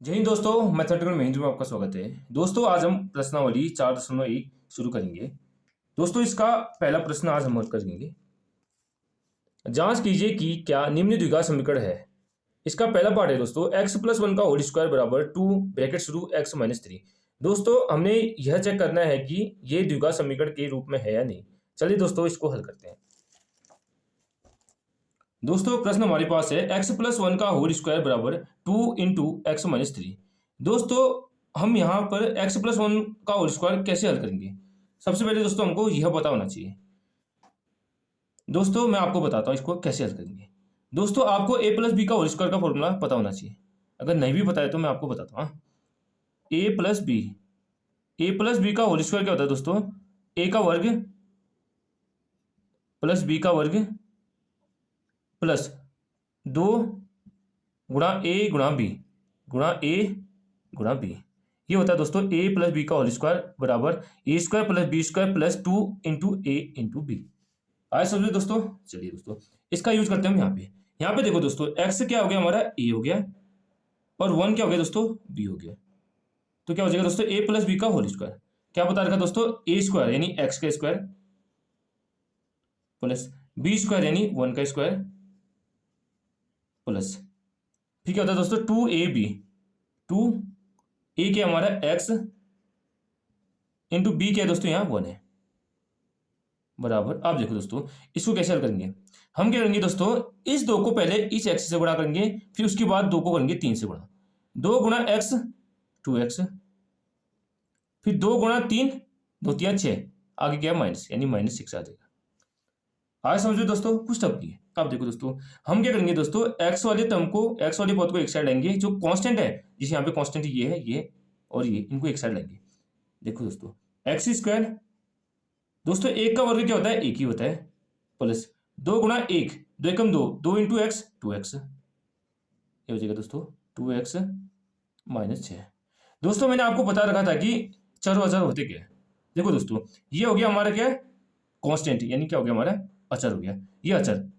जय हिंद दोस्तों, मैथमेटिकल में हिंदी में आपका स्वागत है। दोस्तों आज हम प्रश्नावली 4.1 शुरू करेंगे। दोस्तों इसका पहला प्रश्न आज हम हल करेंगे। जांच कीजिए कि क्या निम्न द्विघात समीकरण है। इसका पहला पार्ट है दोस्तों x+1 का होल स्क्वायर बराबर 2 ब्रैकेट शुरू x-3। दोस्तों हमने यह चेक करना है कि ये द्विघात समीकरण के रूप में है या नहीं। चलिए दोस्तों इसको हल करते हैं। दोस्तों प्रश्न हमारे पास है x+1 का होल स्क्वायर बराबर 2 इंटू x-3। दोस्तों हम यहाँ पर x+1 का होल स्क्वायर कैसे हल करेंगे। सबसे पहले दोस्तों हमको यह पता होना चाहिए। दोस्तों मैं आपको बताता हूँ इसको कैसे हल करेंगे। दोस्तों आपको a+b का होल स्क्वायर का फॉर्मूला पता होना चाहिए। अगर नहीं भी पता है तो मैं आपको बताता हूँ। a+b का होल स्क्वायर क्या होता है दोस्तों, a का वर्ग प्लस b का वर्ग प्लस 2 गुणा a गुणा b गुणा a गुणा b। ये होता है दोस्तों a+b का होल स्क्वायर बराबर a² plus b² plus 2 into a into b. आए समझे दोस्तों। चलिए दोस्तों इसका यूज करते हैं हम यहाँ पे देखो दोस्तों x क्या हो गया हमारा a हो गया और 1 क्या हो गया दोस्तों b हो गया। तो क्या हो जाएगा दोस्तों a+b का होल स्क्वायर क्या बता रखा दोस्तों a² यानी x का स्क्वायर प्लस b² यानी 1 का स्क्वायर प्लस फिर क्या होता है दोस्तों 2ab 2a क्या हमारा x इंटू बी क्या है दोस्तों यहाँ 1 है बराबर। अब देखो दोस्तों इसको कैसे हल करेंगे। हम क्या करेंगे दोस्तों इस 2 को पहले इस x से गुणा करेंगे, फिर उसके बाद 2 को करेंगे 3 से गुणा। 2 गुणा x 2x, फिर 2 गुणा 3 2 3 6, आगे क्या माइनस यानी -6 आ जाएगा। आज समझो दोस्तों कुछ टफ नहीं है। अब देखो दोस्तों हम क्या करेंगे दोस्तों x वाले टर्म को x वाले पद को एक साइड लेंगे, जो कांस्टेंट है जिसे यहाँ पे कांस्टेंट ये है ये और ये इनको एक साइड लेंगे। देखो दोस्तों x² दोस्तों 1 का वर्ग क्या होता है 1 ही होता है प्लस 2 गुणा 1 2 एकम 2 2 इंटू एक्स 2x, ये हो जाएगा दोस्तों 2x -6। दोस्तों मैंने आपको बता रखा था कि चर और अचर होते क्या है। देखो दोस्तों ये हो गया हमारा क्या कांस्टेंट यानी क्या हो गया हमारा अचर हो गया ये अचर,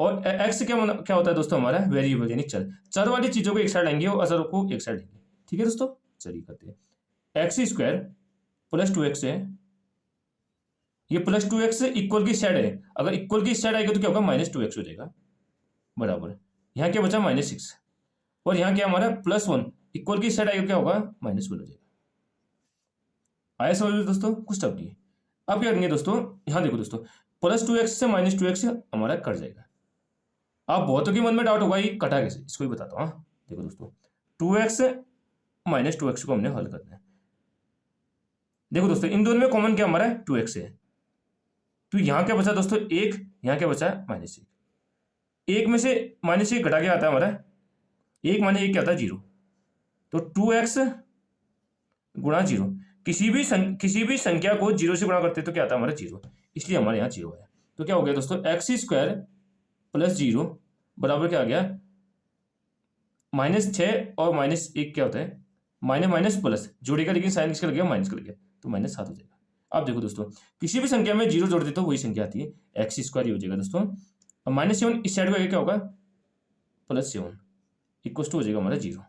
और x क्या होता है दोस्तों हमारा वेरिएबल यानी चर। चर वाली चीजों को एक साइड लेंगे और अचर को एक साइड लेंगे। ठीक है दोस्तों चलिए करते हैं। x² प्लस 2x है, ये प्लस 2x इक्वल की साइड है, अगर इक्वल की साइड आएगा तो क्या होगा -2x हो जाएगा बराबर। यहाँ क्या बचा -6 और यहाँ क्या हमारा +1 इक्वल की साइड आएगा क्या होगा -1 हो जाएगा। आया समझ दोस्तों कुछ टफ नहीं है। अब क्या करेंगे दोस्तों यहाँ देखो दोस्तों प्लस 2x से -2x हमारा कट जाएगा। आप बहुतों के मन में डाउट होगा ये कटा कैसे, इसको ही बताता हूँ। देखो दोस्तों 2x -2x को हमने हल करना है। देखो दोस्तों इन दोनों में कॉमन क्या हमारा 2x है, तो यहाँ क्या बचा दोस्तों 1, यहाँ क्या बचा -1। 1 में से -1 घटा के आता है हमारा 1 माने 1 क्या आता है 0, तो 2x गुणा 0। किसी भी संख्या को 0 से गुणा करते तो क्या आता है हमारा 0, इसलिए हमारे यहाँ 0 है। तो क्या हो गया दोस्तों x² प्लस 0 बराबर क्या आ गया -6 और -1 क्या होता है माइनस प्लस जोड़ेगा, लेकिन साइन किसका लग गया माइनस का लग गया तो -7 हो जाएगा। अब देखो दोस्तों किसी भी संख्या में 0 जोड़ दे तो वही संख्या आती है x² हो जाएगा दोस्तों। अब -7 इस साइड को क्या होगा +7 इक्वल टू हो जाएगा हमारा 0।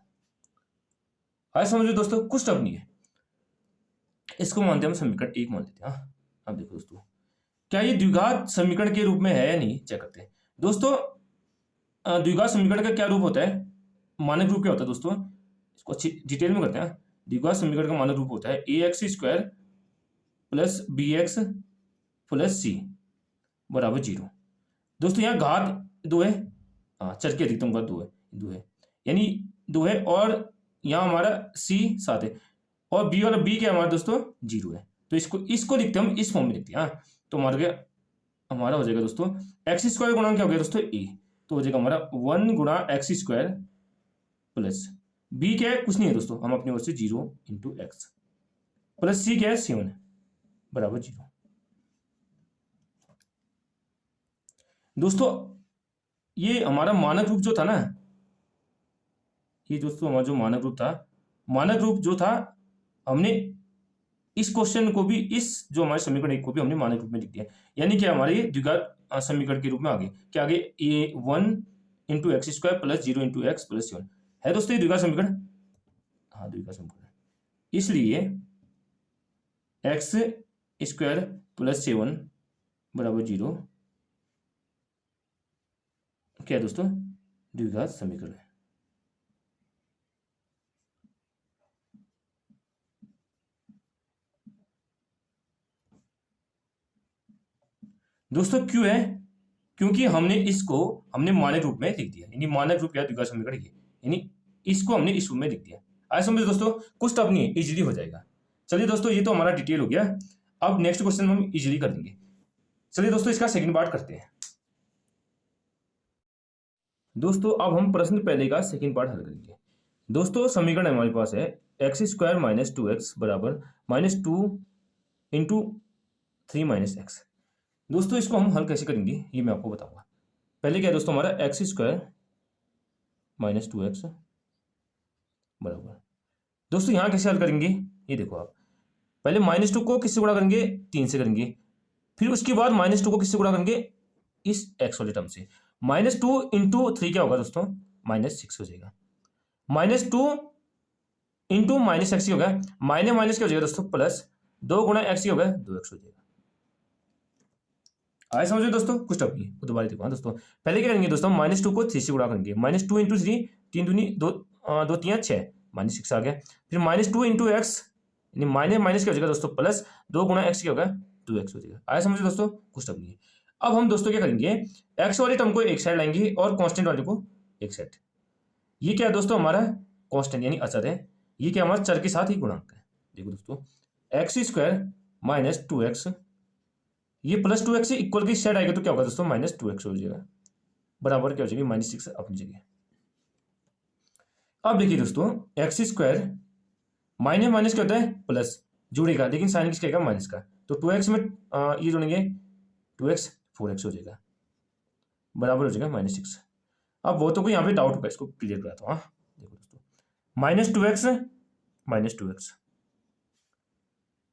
आज समझो दोस्तों कुछ टफ नहीं है, इसको मानते हैं हम समीकरण 1 मान लेते हैं। अब देखो दोस्तों क्या ये द्विघात समीकरण के रूप में है या नहीं चेक करते हैं। दोस्तों द्विघात समीकरण का क्या रूप होता है, मानक रूप क्या होता है दोस्तों, इसको अच्छी डिटेल में करते हैं। द्विघात समीकरण का मानक रूप होता है ax² plus bx plus c बराबर 0। दोस्तों यहाँ घात 2 है, चर की अधिकतम घात 2 है यानी 2 है, और यहाँ हमारा c 7 है और b वाला b क्या हमारा दोस्तों 0 है। तो इसको लिखते हम इस फॉर्म में लिखते हैं। तो हमारा हो जाएगा दोस्तों x² गुणा क्या हो गया दोस्तों a, तो हो जाएगा हमारा 1 गुणा x² प्लस b क्या है कुछ नहीं है दोस्तों, हम अपनी ओर से 0 इंटू एक्स प्लस c क्या है 7 बराबर 0। दोस्तों ये हमारा मानक रूप जो था ना, ये दोस्तों हमारा जो मानक रूप जो था हमने इस क्वेश्चन को भी इस जो हमारे समीकरण 1 को भी हमने मानक रूप में लिख दिया, यानी कि हमारे ये द्विघात समीकरण के रूप में आगे क्या आगे a1 into x² plus 0 into x plus 7 है दोस्तों ये द्विघात समीकरण। हाँ द्विघात समीकरण है। इसलिए एक्स स्क्वायर प्लस 7 बराबर 0 क्या है दोस्तों, द्विघात समीकरण है। दोस्तों क्यों है, क्योंकि हमने मानक रूप में लिख दिया, यानी मानक रूप क्या है, द्विघात समीकरण ये, यानी इसको हमने इस रूप में लिख दिया। आज समझो दोस्तों, कुछ टफ नहीं है, इजीली हो जाएगा। चलिए दोस्तों, ये तो हमारा डिटेल हो गया। अब नेक्स्ट क्वेश्चन हम इजीली कर देंगे। चलिए दोस्तों, इसका सेकंड पार्ट करते हैं। दोस्तों अब हम प्रश्न पहले का सेकंड पार्ट हल करेंगे। दोस्तों समीकरण हमारे पास है एक्स स्क्वायर माइनस 2x बराबर -2 इंटू 3 माइनस एक्स। दोस्तों इसको हम हल कैसे करेंगे ये मैं आपको बताऊंगा। पहले क्या है दोस्तों, हमारा एक्स स्क्वायर माइनस 2x बराबर, दोस्तों यहाँ कैसे हल करेंगे ये देखो आप। पहले -2 को किससे गुणा करेंगे, 3 से करेंगे। फिर उसके बाद -2 को किससे गुणा करेंगे, इस x वाले टर्म से। -2 इंटू 3 क्या होगा दोस्तों, -6 हो जाएगा। -2 इंटू माइनस एक्स होगा, माइनस माइनस क्या हो जाएगा दोस्तों, प्लस 2 गुणा एक्स होगा 2x हो जाएगा। आए समझो दोस्तों, कुछ टफ नहीं, दोबारा देखो दोस्तों। पहले क्या करेंगे दोस्तों, -2 को 3 से गुणा करेंगे। -2 इंटू 3, 3 दूनी 2, 2 3 6, -6 आ गया। फिर -2 इंटू एक्स, यानी माइनस माइनस क्या हो जाएगा दोस्तों, प्लस 2 गुणा एक्स क्या होगा 2x हो जाएगा। आए समझो दोस्तों, कुछ टफ नहीं है। अब हम दोस्तों क्या करेंगे, एक्स वाले टर्म को एक साइड लाएंगे और कांस्टेंट वाले को एक साइड। ये क्या है दोस्तों, हमारा कांस्टेंट यानी अचर है। ये क्या हमारा चर के साथ ही गुणांक है। देखो दोस्तों, एक्स स्क्वायर माइनस 2x, ये प्लस 2x से इक्वल की साइड आएगा तो क्या होगा दोस्तों, -2x हो जाएगा, बराबर क्या हो जाएगी -6 अपनी जगह। अब देखिए दोस्तों, एक्स स्क्वायर माइनस माइनस क्या होता है, प्लस जुड़ेगा, लेकिन साइन किसका आएगा, माइनस का। तो 2x में ये जोड़ेंगे 2x 4x हो जाएगा, बराबर हो जाएगा -6। अब वो तो कोई यहाँ पे डाउट होगा, इसको क्लियर कराता हूँ। हाँ देखो दोस्तों, -2x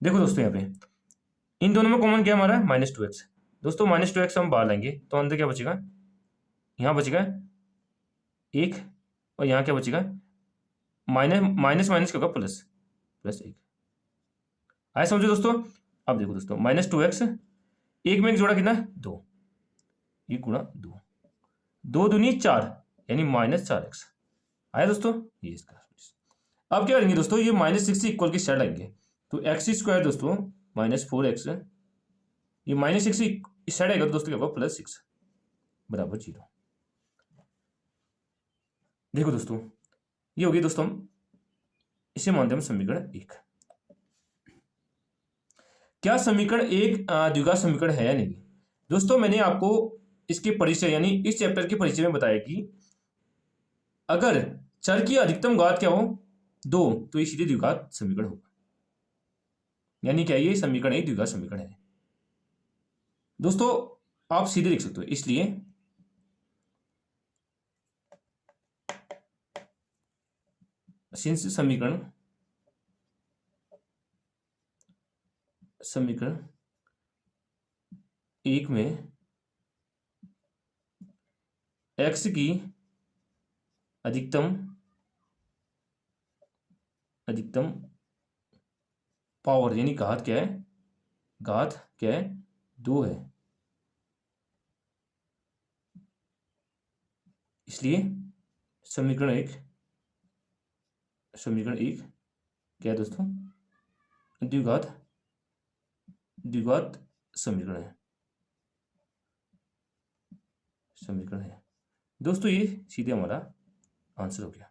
देखो दोस्तों, यहाँ पे इन दोनों में कॉमन क्या है हमारा, -2x। दोस्तों -2x हम बाहर लाएंगे तो अंदर क्या बचेगा, यहाँ बचेगा 1 और यहाँ क्या बचेगा, माइनस माइनस क्या होगा, प्लस 1। आया समझो दोस्तों। अब देखो दोस्तों, -2x 1 में एक जोड़ा कितना, 2, ये गुणा 2, 2 दूनी 4 यानी -4x। आया दोस्तों, ये इसका। अब क्या करेंगे दोस्तों, ये -6 से इक्वल की साइड आएंगे तो एक्स स्क्वायर दोस्तों -4x, ये -6 से इस साइड आएगा तो दोस्तों क्या होगा, +6 बराबर 0। देखो दोस्तों, ये होगी दोस्तों, हम इसे मानते हैं समीकरण 1। क्या समीकरण 1 द्विघात समीकरण है या नहीं। दोस्तों मैंने आपको इसके परिचय यानी इस चैप्टर के परिचय में बताया कि अगर चर की अधिकतम घात क्या हो 2 तो ये सीधे द्विघात समीकरण होगा, यानी क्या ये समीकरण एक द्विघात समीकरण है। दोस्तों आप सीधे लिख सकते हो, इसलिए सिंस समीकरण एक में x की अधिकतम पावर यानी घात क्या है, 2 है, इसलिए समीकरण एक क्या है दोस्तों, द्विघात समीकरण है। दोस्तों ये सीधे हमारा आंसर हो गया।